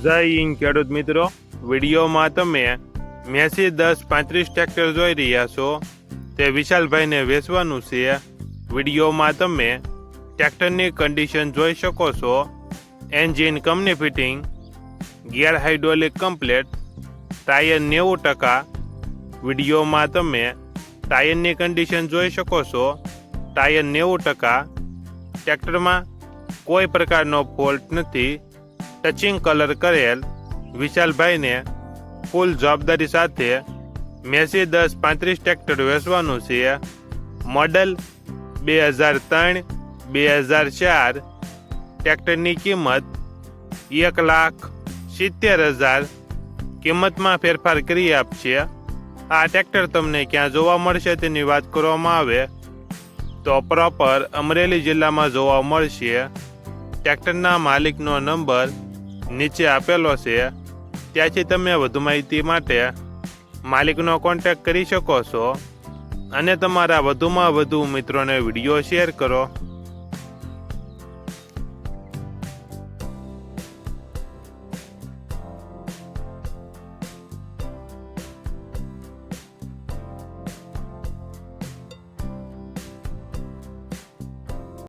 જય હિન્દ ખેડૂત મિત્રો, વિડીયોમાં તમે મેસી 1035 ટ્રેક્ટર જોઈ રહ્યા છો. તે વિશાલભાઈને વેચવાનું છે. વિડીયોમાં તમે ટ્રેક્ટરની કન્ડિશન જોઈ શકો છો. Engine company fitting, gear hydraulic complete, tyre 90%. વિડીયોમાં તમે ટાયરની કન્ડિશન જોઈ શકો છો. ટાયર 90%. ટ્રેક્ટરમાં કોઈ પ્રકારનો ફોલ્ટ નથી. ટચિંગ કલર કરેલ. વિશાલભાઈને ફૂલ જવાબદારી સાથે મેસી 1035 ટ્રેક્ટર વેચવાનું છે. મોડલ 2003-2004. ટ્રેક્ટરની કિંમત 1,70,000. કિંમતમાં ફેરફાર કરી આપશે. આ ટ્રેક્ટર તમને ક્યાં જોવા મળશે તેની વાત કરવામાં આવે તો પ્રોપર અમરેલી જિલ્લામાં જોવા મળશે. ટ્રેક્ટરના માલિકનો નંબર નીચે આપેલો છે. ત્યાંથી તમે વધુ માહિતી માટે માલિકનો કોન્ટેક્ટ કરી શકો છો અને તમારા વધુમાં વધુ મિત્રોને વિડીયો શેર કરો.